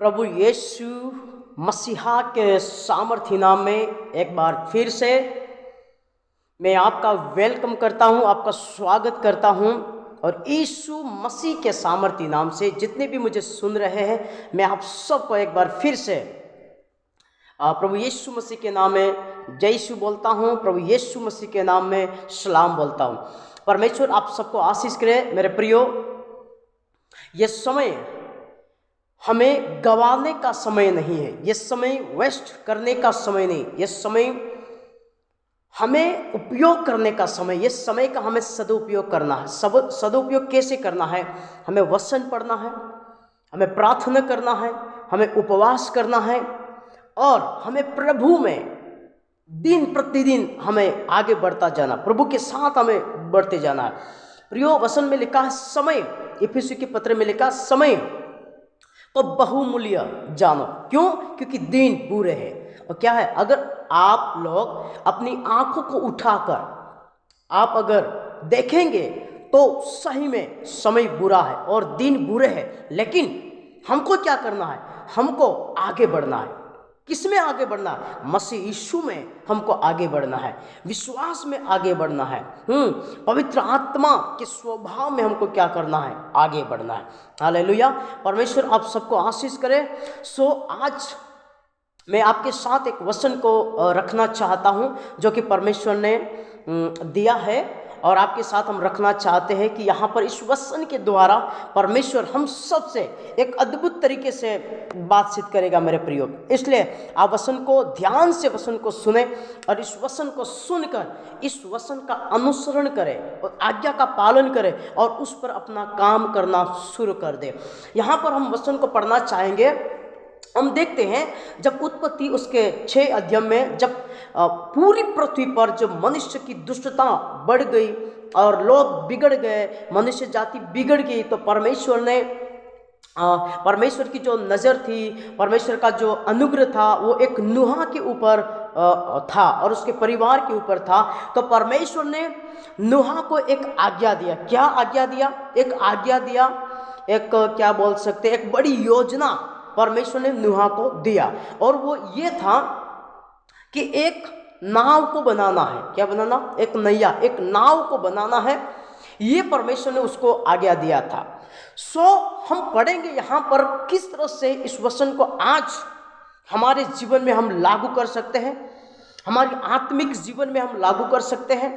प्रभु यीशु मसीहा के सामर्थी नाम में एक बार फिर से मैं आपका वेलकम करता हूं, आपका स्वागत करता हूं। और यीशु मसीह के सामर्थी नाम से जितने भी मुझे सुन रहे हैं, मैं आप सबको एक बार फिर से प्रभु यीशु मसीह के नाम में जय यीशु बोलता हूं। प्रभु यीशु मसीह के नाम में सलाम बोलता हूं। परमेश्वर आप सबको आशीष करे। मेरे प्रियो, ये समय हमें गंवाने का समय नहीं है, ये समय वेस्ट करने का समय नहीं, ये समय हमें उपयोग करने का समय। ये समय का हमें सदुपयोग करना है। सदुपयोग कैसे करना है? हमें वचन पढ़ना है, हमें प्रार्थना करना है, हमें उपवास करना है और हमें प्रभु में दिन प्रतिदिन हमें आगे बढ़ता जाना, प्रभु के साथ हमें बढ़ते जाना है। प्रियो, वचन में लिखा है समय, इफिसी के पत्र में लिखा समय तो बहुमूल्य जानो। क्यों? क्योंकि दिन बुरे हैं। और क्या है, अगर आप लोग अपनी आंखों को उठाकर आप अगर देखेंगे तो सही में समय बुरा है और दिन बुरे हैं, लेकिन हमको क्या करना है? हमको आगे बढ़ना है। किसमें आगे बढ़ना है? मसीह यीशु में हमको आगे बढ़ना है, विश्वास में आगे बढ़ना है। पवित्र आत्मा के स्वभाव में हमको क्या करना है? आगे बढ़ना है। हालेलुया। परमेश्वर आप सबको आशीष करे। आज मैं आपके साथ एक वचन को रखना चाहता हूं जो कि परमेश्वर ने दिया है और आपके साथ हम रखना चाहते हैं कि यहाँ पर इस वचन के द्वारा परमेश्वर हम सब से एक अद्भुत तरीके से बातचीत करेगा मेरे प्रियो। इसलिए आप वचन को ध्यान से वचन को सुने और इस वचन को सुनकर इस वचन का अनुसरण करें और आज्ञा का पालन करें और उस पर अपना काम करना शुरू कर दे। यहाँ पर हम वचन को पढ़ना चाहेंगे। हम देखते हैं जब उत्पत्ति उसके 6 अध्याय में जब पूरी पृथ्वी पर जो मनुष्य की दुष्टता बढ़ गई और लोग बिगड़ गए, मनुष्य जाति बिगड़ गई, तो परमेश्वर की जो नज़र थी, परमेश्वर का जो अनुग्रह था वो एक नूह के ऊपर था और उसके परिवार के ऊपर था। तो परमेश्वर ने नूह को एक आज्ञा दिया। क्या आज्ञा दिया? एक आज्ञा दिया, एक क्या बोल सकते, एक बड़ी योजना परमेश्वर ने नूह को दिया। और वो ये था कि एक नाव को बनाना है। क्या बनाना? एक नैया, एक नाव को बनाना है। ये परमेश्वर ने उसको आज्ञा दिया था। हम पढ़ेंगे यहाँ पर किस तरह से इस वचन को आज हमारे जीवन में हम लागू कर सकते हैं, हमारी आत्मिक जीवन में हम लागू कर सकते हैं,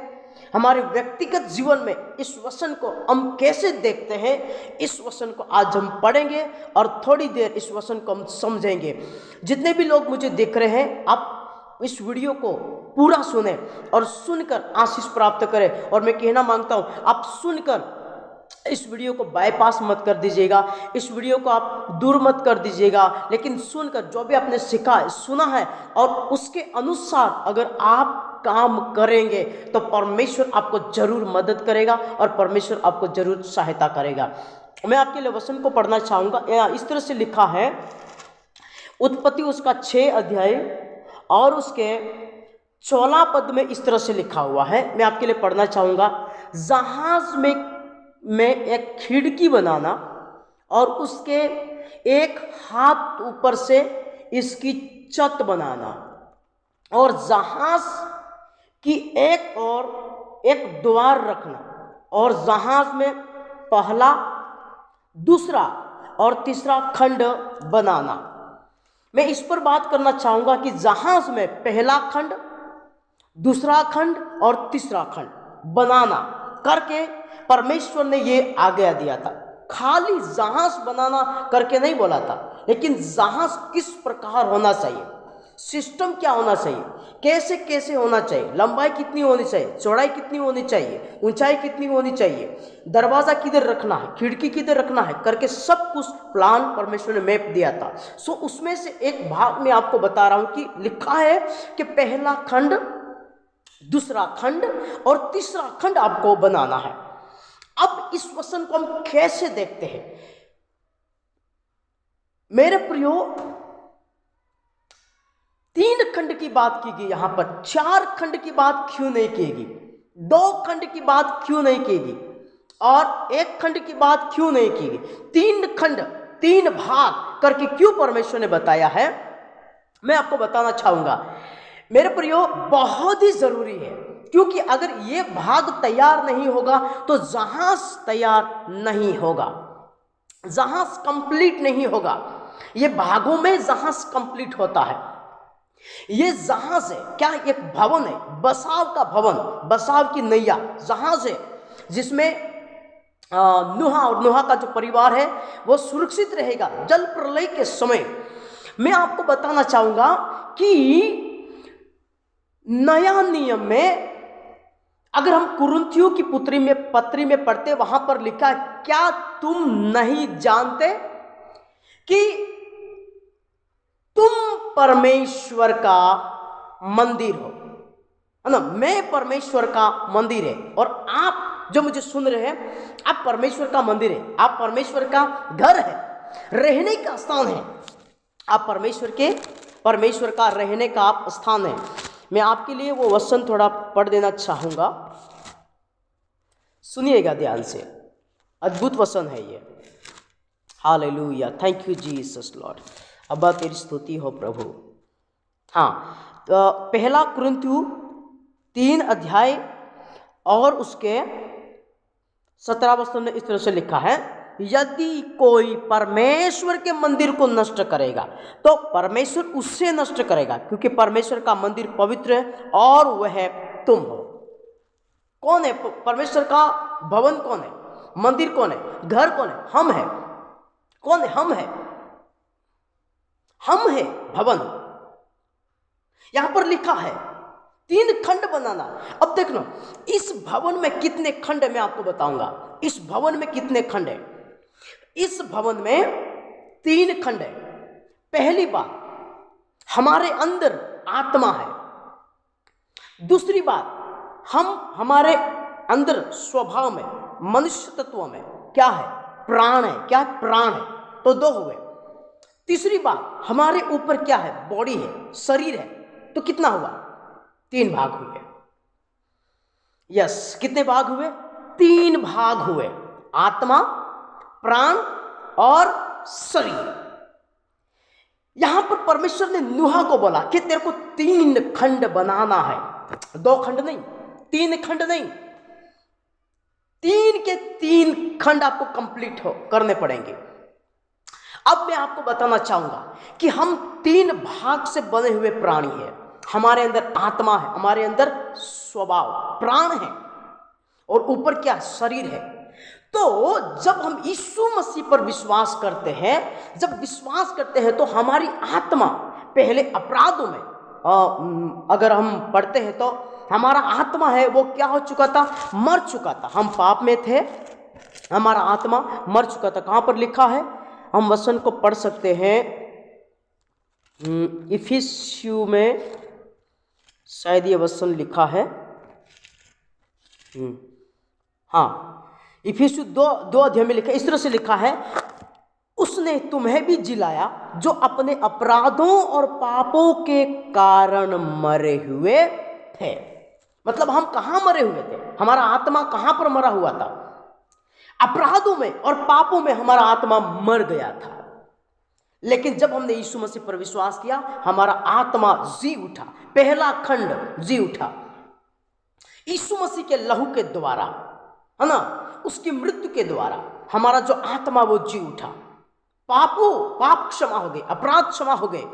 हमारे व्यक्तिगत जीवन में इस वचन को हम कैसे देखते हैं। इस वचन को आज हम पढ़ेंगे और थोड़ी देर इस वचन को हम समझेंगे। जितने भी लोग मुझे देख रहे हैं, आप इस वीडियो को पूरा सुने और सुनकर आशीष प्राप्त करें। और मैं कहना मांगता हूं, आप सुनकर इस वीडियो को बाईपास मत कर दीजिएगा, इस वीडियो को आप दूर मत कर दीजिएगा, लेकिन सुनकर जो भी आपने सीखा है, सुना है और उसके अनुसार अगर आप काम करेंगे तो परमेश्वर आपको जरूर मदद करेगा और परमेश्वर आपको जरूर सहायता करेगा। मैं आपके लिए वचन को पढ़ना चाहूँगा। इस तरह से लिखा है, उत्पत्ति उसका 6 अध्याय और उसके 14 पद में इस तरह से लिखा हुआ है। मैं आपके लिए पढ़ना चाहूँगा। जहाज में एक खिड़की बनाना और उसके एक हाथ ऊपर से इसकी छत बनाना और जहाज की एक और एक द्वार रखना और जहाज में पहला, दूसरा और तीसरा खंड बनाना। मैं इस पर बात करना चाहूँगा कि जहाज में पहला खंड, दूसरा खंड और तीसरा खंड बनाना करके परमेश्वर ने ये आज्ञा दिया था। खाली जहाज बनाना करके नहीं बोला था, लेकिन जहाज किस प्रकार होना चाहिए, सिस्टम क्या होना चाहिए, कैसे कैसे होना चाहिए, लंबाई कितनी होनी चाहिए, चौड़ाई कितनी होनी चाहिए, ऊंचाई कितनी होनी चाहिए, दरवाजा किधर रखना है, खिड़की किधर रखना है करके सब कुछ प्लान परमेश्वर ने मैप दिया था। उसमें से एक भाग में आपको बता रहा हूं कि लिखा है कि पहला खंड, दूसरा खंड और तीसरा खंड आपको बनाना है। अब इस वचन को हम कैसे देखते हैं मेरे प्रियो? 3 खंड की बात की गई, यहां पर 4 खंड की बात क्यों नहीं की गई, 2 खंड की बात क्यों नहीं की गई और 1 खंड की बात क्यों नहीं की गई? 3 खंड 3 भाग करके क्यों परमेश्वर ने बताया है, मैं आपको बताना चाहूंगा। मेरे प्रियो, बहुत ही जरूरी है, क्योंकि अगर ये भाग तैयार नहीं होगा तो जहाज तैयार नहीं होगा, जहाज कंप्लीट नहीं होगा। ये भागों में जहाज कंप्लीट होता है। ये जहाज है क्या, एक भवन है, बसाव का भवन, बसाव की नैया जहाज है, जिसमें नूहा और नूहा का जो परिवार है वो सुरक्षित रहेगा जल प्रलय के समय। मैं आपको बताना चाहूंगा कि नया नियम में अगर हम कुरिन्थियों की पत्री में पढ़ते, वहां पर लिखा, क्या तुम नहीं जानते कि तुम परमेश्वर का मंदिर हो, है ना। मैं परमेश्वर का मंदिर है, और आप जो मुझे सुन रहे हैं, आप परमेश्वर का मंदिर है, आप परमेश्वर का घर है, रहने का स्थान है, आप परमेश्वर का रहने का आप स्थान है। मैं आपके लिए वो वचन थोड़ा पढ़ देना चाहूंगा, सुनिएगा ध्यान से। अद्भुत वचन है ये। Hallelujah, thank you Jesus Lord. अब्बा तेरी स्तुति हो प्रभु। हाँ, तो पहला कुरिन्थियों 3 अध्याय और उसके 17 वचन में इस तरह से लिखा है, यदि कोई परमेश्वर के मंदिर को नष्ट करेगा तो परमेश्वर उससे नष्ट करेगा, क्योंकि परमेश्वर का मंदिर पवित्र है और वह तुम हो। कौन है परमेश्वर का भवन? कौन है? मंदिर कौन है? घर कौन है? हम है। कौन है? हम है भवन। यहां पर लिखा है 3 खंड बनाना। अब देखना, इस भवन में कितने खंड है मैं आपको बताऊंगा। इस भवन में कितने खंड है? इस भवन में 3 खंड है। पहली बात, हमारे अंदर आत्मा है। दूसरी बात, हमारे अंदर स्वभाव में, मनुष्य तत्व में क्या है? प्राण है। क्या है? प्राण है। तो 2 हुए। तीसरी बात, हमारे ऊपर क्या है? बॉडी है, शरीर है। तो कितना हुआ? 3 भाग हुए। यस, कितने भाग हुए? 3 भाग हुए, आत्मा, प्राण और शरीर। यहां पर परमेश्वर ने नूहा को बोला कि तेरे को 3 खंड बनाना है। 2 खंड नहीं, 3 खंड नहीं, 3 के 3 खंड आपको कंप्लीट करने पड़ेंगे। अब मैं आपको बताना चाहूंगा कि हम 3 भाग से बने हुए प्राणी हैं। हमारे अंदर आत्मा है, हमारे अंदर स्वभाव प्राण है, और ऊपर क्या? शरीर है। तो जब हम यीशु मसीह पर विश्वास करते हैं, तो हमारी आत्मा पहले अपराधों में, अगर हम पढ़ते हैं तो हमारा आत्मा है वो क्या हो चुका था? मर चुका था। हम पाप में थे, हमारा आत्मा मर चुका था। कहां पर लिखा है? हम वचन को पढ़ सकते हैं, इफिसियों में शायद ये वचन लिखा है। हाँ, इफिसियों 2 अध्याय में लिखा है, इस तरह से लिखा है, उसने तुम्हें भी जिलाया जो अपने अपराधों और पापों के कारण मरे हुए थे। मतलब हम कहां मरे हुए थे? हमारा आत्मा कहां पर मरा हुआ था? अपराधों में और पापों में हमारा आत्मा मर गया था। लेकिन जब हमने यीशु मसीह पर विश्वास किया, हमारा आत्मा जी उठा। पहला खंड जी उठा यीशु मसीह के लहू के द्वारा, है ना, उसकी मृत्यु के द्वारा हमारा जो आत्मा वो जी उठा। पाप क्षमा हो गए, अपराध क्षमा हो गए,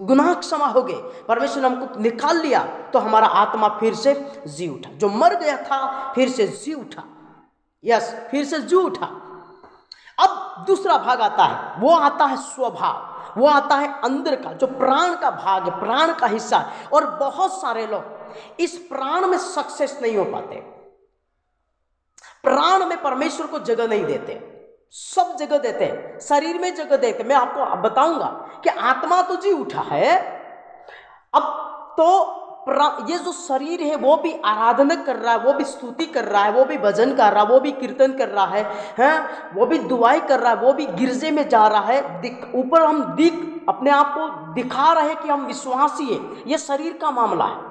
गुनाह क्षमा हो गए, परमेश्वर ने हमको निकाल लिया, तो हमारा आत्मा फिर से जी उठा। जो मर गया था फिर से जी उठा। यस, फिर से जी उठा। अब दूसरा भाग आता है, वो आता है स्वभाव, वो आता है अंदर का, जो प्राण का भाग है, प्राण का हिस्सा। और बहुत सारे लोग इस प्राण में सक्सेस नहीं हो पाते, प्राण में परमेश्वर को जगह नहीं देते। सब जगह देते हैं, शरीर में जगह देते। मैं आपको बताऊंगा कि आत्मा तो जी उठा है, अब तो ये जो शरीर है वो भी आराधना कर रहा है, वो भी स्तुति कर रहा है, वो भी भजन कर रहा है, वो भी कीर्तन कर रहा है, वो भी दुआएं कर रहा है, वो भी गिरजे में जा रहा है। ऊपर हम अपने आप को दिखा रहे हैं कि हम विश्वासी है। ये शरीर का मामला है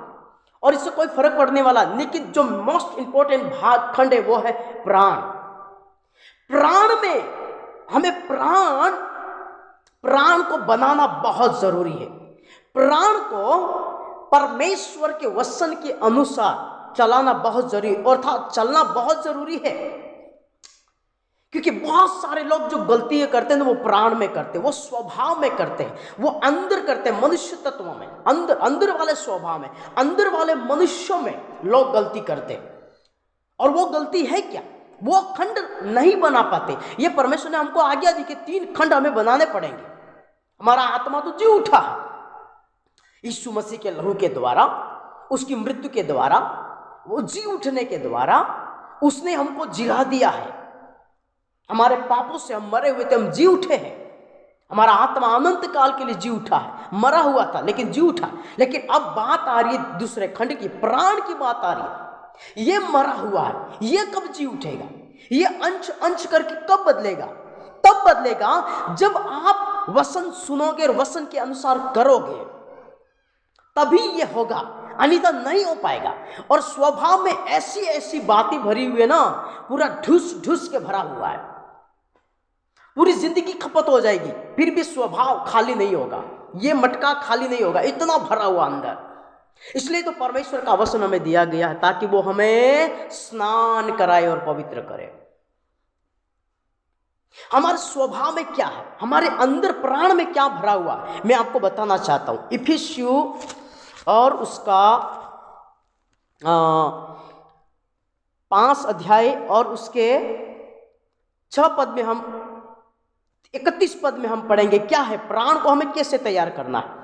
और इससे कोई फर्क पड़ने वाला। लेकिन जो मोस्ट इंपॉर्टेंट भाग खंड है वो है प्राण। प्राण में हमें प्राण प्राण को बनाना बहुत जरूरी है। प्राण को परमेश्वर के वचन के अनुसार चलाना बहुत जरूरी, अर्थात चलना बहुत जरूरी है। क्योंकि बहुत सारे लोग जो गलतियां करते हैं वो प्राण में करते हैं, वो स्वभाव में करते हैं, वो अंदर करते हैं, मनुष्य तत्व में, अंदर वाले स्वभाव में, अंदर वाले मनुष्यों में लोग गलती करते हैं। और वो गलती है क्या? वो खंड नहीं बना पाते। ये परमेश्वर ने हमको आज्ञा दी कि 3 खंड हमें बनाने पड़ेंगे। हमारा आत्मा तो जी उठा है यीशु मसीह के लहू के द्वारा, उसकी मृत्यु के द्वारा, वो जी उठने के द्वारा उसने हमको जिला दिया है। हमारे पापों से हम मरे हुए थे, हम जी उठे हैं। हमारा आत्मा अनंत काल के लिए जी उठा है, मरा हुआ था लेकिन जी उठा। लेकिन अब बात आ रही है दूसरे खंड की, प्राण की बात आ रही है। ये मरा हुआ है, ये कब जी उठेगा? ये अंश अंश करके कब बदलेगा? तब बदलेगा जब आप वचन सुनोगे और वचन के अनुसार करोगे, तभी ये होगा, अन्यथा नहीं हो पाएगा। और स्वभाव में ऐसी ऐसी बातें भरी हुई है ना, पूरा ढुस ढुस के भरा हुआ है। पूरी जिंदगी खपत हो जाएगी, फिर भी स्वभाव खाली नहीं होगा, ये मटका खाली नहीं होगा, इतना भरा हुआ अंदर। इसलिए तो परमेश्वर का वचन हमें दिया गया है ताकि वो हमें स्नान कराए और पवित्र करे। हमारे स्वभाव में क्या है, हमारे अंदर प्राण में क्या भरा हुआ है, मैं आपको बताना चाहता हूं। इफिसियु और उसका 5 अध्याय और उसके 6 पद में हम 31 पद में हम पढ़ेंगे क्या है प्राण को हमें कैसे तैयार करना है।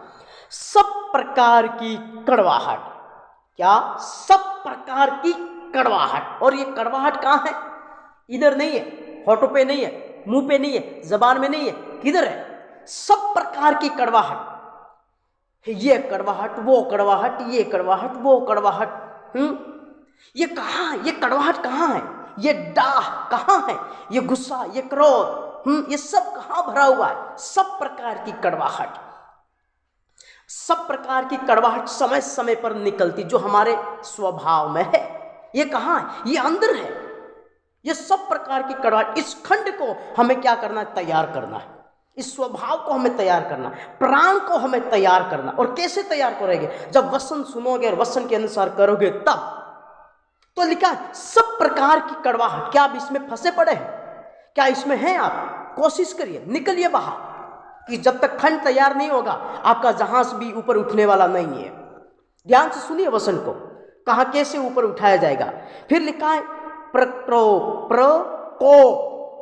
सब प्रकार की कड़वाहट, क्या? सब प्रकार की कड़वाहट। और ये कड़वाहट कहाँ है? इधर नहीं है, होठों पे नहीं है, मुंह पे नहीं है, जबान में नहीं है, किधर है? सब प्रकार की कड़वाहट। ये कड़वाहट, वो कड़वाहट, ये कड़वाहट, वो कड़वाहट। ये कहाँ? ये कड़वाहट कहाँ है? ये डाह कहाँ है? ये गुस्सा, ये क्रोध, ये सब कहाँ भरा हुआ है? सब प्रकार की कड़वाहट। सब प्रकार की कड़वाहट समय समय पर निकलती जो हमारे स्वभाव में है। ये कहाँ है? ये अंदर है। ये सब प्रकार की कड़वाहट, इस खंड को हमें क्या करना है? तैयार करना है। इस स्वभाव को हमें तैयार करना, प्राण को हमें तैयार करना। और कैसे तैयार करेंगे? जब वचन सुनोगे और वचन के अनुसार करोगे तब। तो लिखा है सब प्रकार की कड़वाहट। क्या आप इसमें फंसे पड़े हैं? क्या इसमें हैं आप? कोशिश करिए, निकलिए बाहर, कि जब तक खंड तैयार नहीं होगा आपका जहाज भी ऊपर उठने वाला नहीं है। ध्यान से सुनिए वचन को, कहा कैसे ऊपर उठाया जाएगा। फिर लिखा है प्रकोप,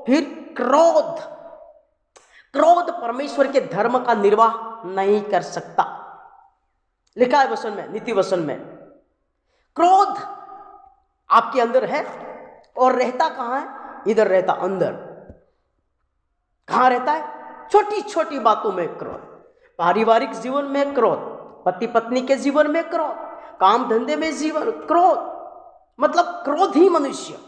फिर क्रोध। क्रोध परमेश्वर के धर्म का निर्वाह नहीं कर सकता। लिखा है वचन में, नीति वचन में। क्रोध आपके अंदर है और रहता कहाँ है? इधर रहता, अंदर। कहाँ रहता है? छोटी छोटी बातों में क्रोध, पारिवारिक जीवन में क्रोध, पति पत्नी के जीवन में क्रोध, काम धंधे में जीवन क्रोध, मतलब क्रोधी मनुष्य,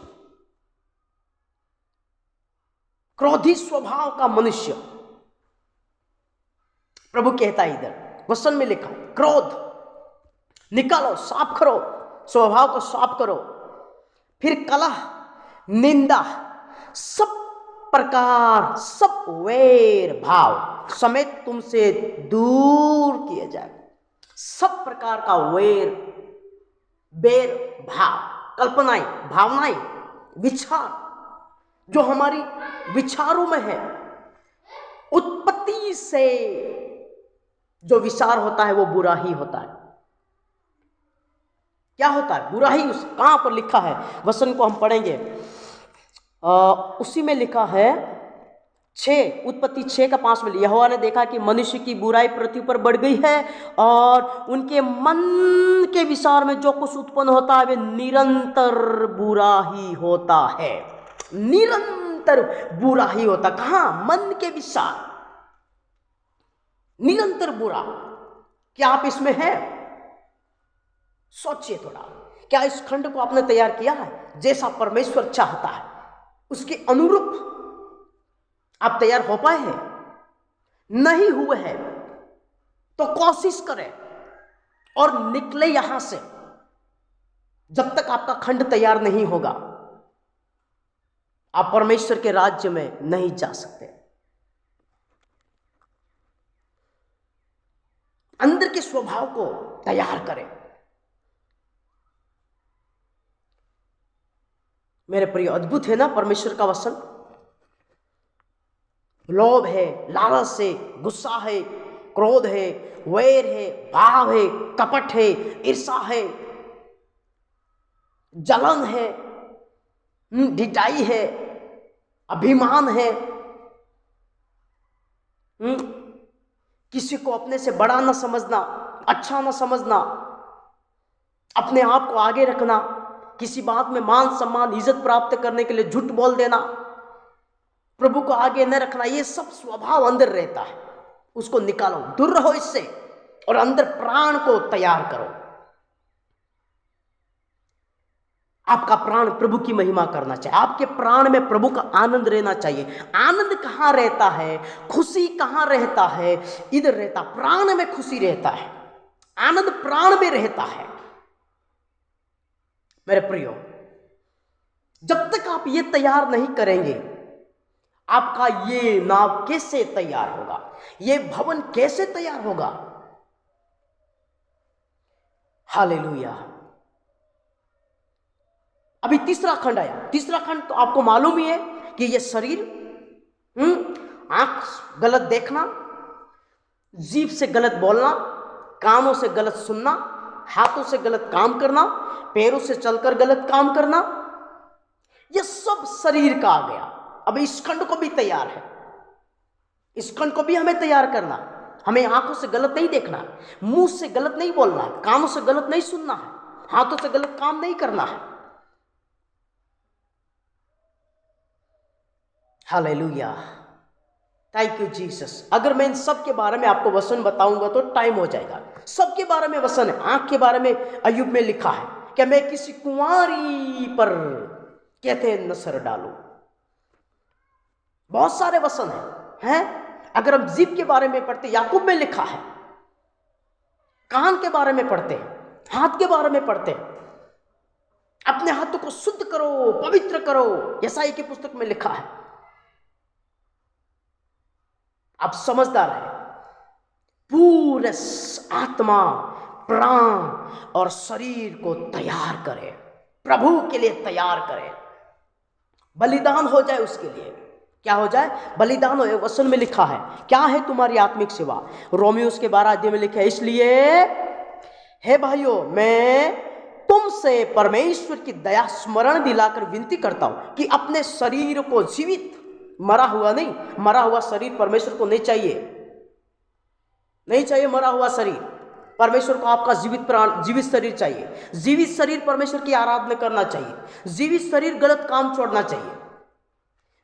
क्रोधी स्वभाव का मनुष्य। प्रभु कहता है इधर वचन में लिखा, क्रोध निकालो, साफ करो, स्वभाव को साफ करो। फिर कलह, निंदा, सब प्रकार, सब वैर भाव समेत तुमसे दूर किए जाए। सब प्रकार का वैर, बैर भाव, कल्पनाएं, भावनाएं, विचार जो हमारी विचारों में है, उत्पत्ति से जो विचार होता है वो बुरा ही होता है। क्या होता है? बुरा ही। उस कहां पर लिखा है? वचन को हम पढ़ेंगे, उसी में लिखा है 6, उत्पत्ति 6:5 में, यहोवा ने देखा कि मनुष्य की बुराई पृथ्वी पर बढ़ गई है और उनके मन के विचार में जो कुछ उत्पन्न होता है वे निरंतर बुरा ही होता है। निरंतर बुरा ही होता। कहां? मन के विचार, निरंतर बुरा। क्या आप इसमें हैं? सोचिए थोड़ा, क्या इस खंड को आपने तैयार किया है? जैसा परमेश्वर चाहता है उसके अनुरूप आप तैयार हो पाए हैं? नहीं हुए हैं तो कोशिश करें और निकले यहां से। जब तक आपका खंड तैयार नहीं होगा आप परमेश्वर के राज्य में नहीं जा सकते। के स्वभाव को तैयार करें। मेरे प्रिय, अद्भुत है ना परमेश्वर का वचन। लोभ है, लालच है, गुस्सा है, क्रोध है, वैर है, भाव है, कपट है, ईर्षा है, जलन है, ढिठाई है, अभिमान है, किसी को अपने से बड़ा ना समझना, अच्छा ना समझना, अपने आप को आगे रखना, किसी बात में मान सम्मान इज्जत प्राप्त करने के लिए झूठ बोल देना, प्रभु को आगे न रखना, ये सब स्वभाव अंदर रहता है। उसको निकालो, दूर रहो इससे, और अंदर प्राण को तैयार करो। आपका प्राण प्रभु की महिमा करना चाहिए। आपके प्राण में प्रभु का आनंद रहना चाहिए। आनंद कहाँ रहता है, खुशी कहाँ रहता है? इधर रहता, प्राण में खुशी रहता है, आनंद प्राण में रहता है। मेरे प्रियो, जब तक आप ये तैयार नहीं करेंगे, आपका ये नाव कैसे तैयार होगा? ये भवन कैसे तैयार होगा? हालेलुया। अभी तीसरा खंड आया। तीसरा खंड तो आपको मालूम ही है कि ये शरीर, आंख गलत देखना, जीभ से गलत बोलना, कानों से गलत सुनना, हाथों से गलत काम करना, पैरों से चलकर गलत काम करना, ये सब शरीर का आ गया। अब इस खंड को भी तैयार है, इस खंड को भी हमें तैयार करना। हमें आंखों से गलत नहीं देखना, मुंह से गलत नहीं बोलना है, कानों से गलत नहीं सुनना है, हाथों से गलत काम नहीं करना है। Hallelujah, thank you Jesus. अगर मैं इन सब के बारे में आपको वचन बताऊंगा तो टाइम हो जाएगा। सबके बारे में वचन है। आंख के बारे में अय्यूब में लिखा है कि मैं किसी कुंवारी पर कहते नजर डालूं। बहुत सारे वचन हैं। अगर हम जीभ के बारे में पढ़ते, याकूब में लिखा है। कान के बारे में पढ़ते हैं, हाथ के बारे में पढ़ते हैं, अपने हाथों को शुद्ध करो, पवित्र करो, यशायाह की पुस्तक में लिखा है। आप समझदार हैं। पूरे आत्मा, प्राण और शरीर को तैयार करें, प्रभु के लिए तैयार करें। बलिदान हो जाए उसके लिए। क्या हो जाए? बलिदान हो। वचन में लिखा है, क्या है तुम्हारी आत्मिक सेवा? रोमियोस के 12 अध्याय में लिखा है, इसलिए हे भाइयों, मैं तुमसे परमेश्वर की दया स्मरण दिलाकर विनती करता हूं कि अपने शरीर को जीवित, मरा हुआ नहीं, मरा हुआ शरीर परमेश्वर को नहीं चाहिए, नहीं चाहिए मरा हुआ शरीर। परमेश्वर को आपका जीवित प्राण, जीवित शरीर चाहिए। जीवित शरीर परमेश्वर की आराधना करना चाहिए। जीवित शरीर गलत काम छोड़ना चाहिए।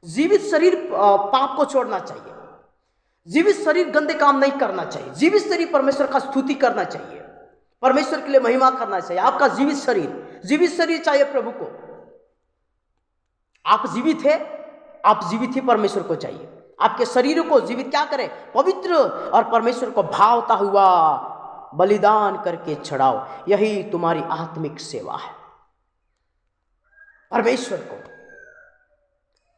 जीवित शरीर पाप को छोड़ना चाहिए। जीवित शरीर गंदे काम नहीं करना चाहिए। जीवित शरीर परमेश्वर का स्तुति करना चाहिए, परमेश्वर के लिए महिमा करना चाहिए। आपका जीवित शरीर चाहिए प्रभु को। आप जीवित है, आप जीवित ही परमेश्वर को चाहिए। आपके शरीर को जीवित क्या करें? पवित्र और परमेश्वर को भावता हुआ बलिदान करके चढ़ाओ। यही तुम्हारी आत्मिक सेवा है। परमेश्वर को,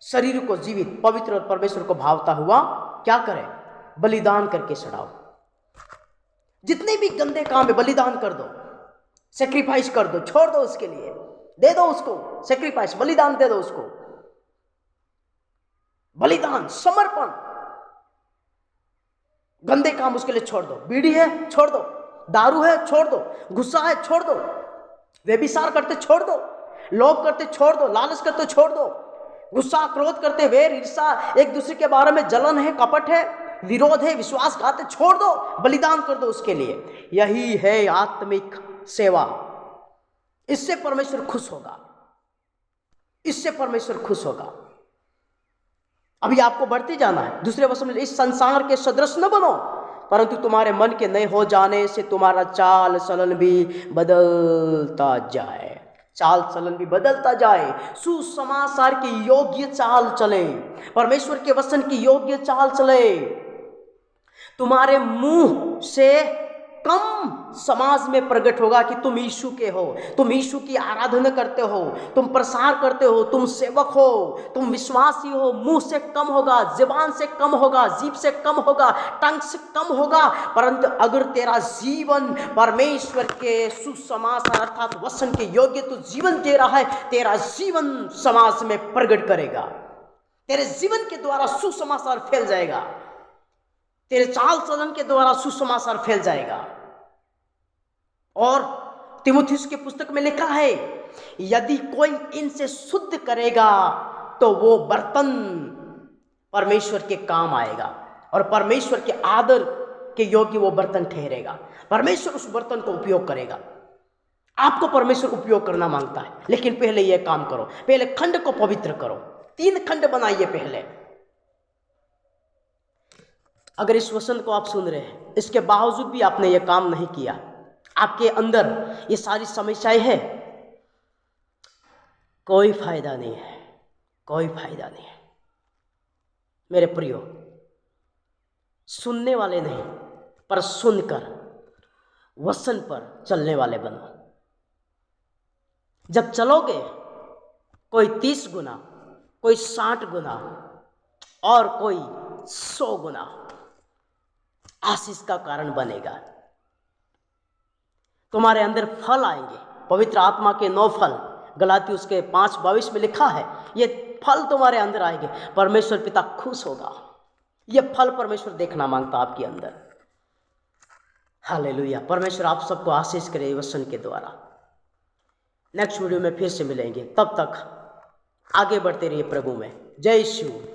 शरीर को जीवित, पवित्र और परमेश्वर को भावता हुआ क्या करें? बलिदान करके चढ़ाओ। जितने भी गंदे काम है बलिदान कर दो, सेक्रीफाइस कर दो, छोड़ दो, उसके लिए दे दो, उसको सेक्रीफाइस, बलिदान दे दो उसको। बलिदान, समर्पण। गंदे काम उसके लिए छोड़ दो। बीड़ी है, छोड़ दो। दारू है, छोड़ दो। गुस्सा है, छोड़ दो। व्यभिचार करते छोड़ दो। लोभ करते छोड़ दो। लालच करते छोड़ दो। गुस्सा, क्रोध करते, वैर, ईर्षा, एक दूसरे के बारे में जलन है, कपट है, विरोध है, विश्वासघात है, छोड़ दो, बलिदान कर दो उसके लिए। यही है आत्मिक सेवा। इससे परमेश्वर खुश होगा, इससे परमेश्वर खुश होगा। अभी आपको बढ़ते जाना है। दूसरे वचन में, इस संसार के सदृश न बनो, परंतु तुम्हारे मन के नए हो जाने से तुम्हारा चाल चलन भी बदलता जाए। चाल चलन भी बदलता जाए। सुसमाचार की योग्य चाल चले, परमेश्वर के वचन की योग्य चाल चले। तुम्हारे मुंह से कम समाज में प्रकट होगा कि तुम यीशु के हो, तुम यीशु की आराधना करते हो, तुम प्रसार करते हो, तुम सेवक हो, तुम विश्वासी हो। मुंह से कम होगा, ज़बान से कम होगा, जीभ से कम होगा, टंग से कम होगा, परंतु अगर तेरा जीवन परमेश्वर के सुसमाचार अर्थात वचन के योग्य तो जीवन दे रहा है, तेरा जीवन समाज में प्रकट करेगा। तेरे जीवन के द्वारा सुसमाचार फैल जाएगा, तेरे चाल चलन के द्वारा सुसमाचार फैल जाएगा। और तीमुथियुस के पुस्तक में लिखा है, यदि कोई इनसे शुद्ध करेगा तो वो बर्तन परमेश्वर के काम आएगा और परमेश्वर के आदर के योग्य वो बर्तन ठहरेगा। परमेश्वर उस बर्तन को उपयोग करेगा। आपको परमेश्वर उपयोग करना मांगता है, लेकिन पहले यह काम करो, पहले खंड को पवित्र करो। 3 खंड बनाइए पहले। अगर इस वचन को आप सुन रहे हैं, इसके बावजूद भी आपने ये काम नहीं किया, आपके अंदर ये सारी समस्याएं हैं, कोई फायदा नहीं है, कोई फायदा नहीं है। मेरे प्रियो, सुनने वाले नहीं पर सुनकर वचन पर चलने वाले बनो। जब चलोगे, कोई 30 गुना, कोई 60 गुना और कोई 100 गुना आशीष का कारण बनेगा। तुम्हारे अंदर फल आएंगे, पवित्र आत्मा के 9 फल गलाती उसके 5:22 में लिखा है। ये फल तुम्हारे अंदर आएंगे, परमेश्वर पिता खुश होगा। ये फल परमेश्वर देखना मांगता आपके अंदर। हालेलुया। परमेश्वर आप सबको आशीष करे वचन के द्वारा। नेक्स्ट वीडियो में फिर से मिलेंगे, तब तक आगे बढ़ते रहिए प्रभु में। जय शिव।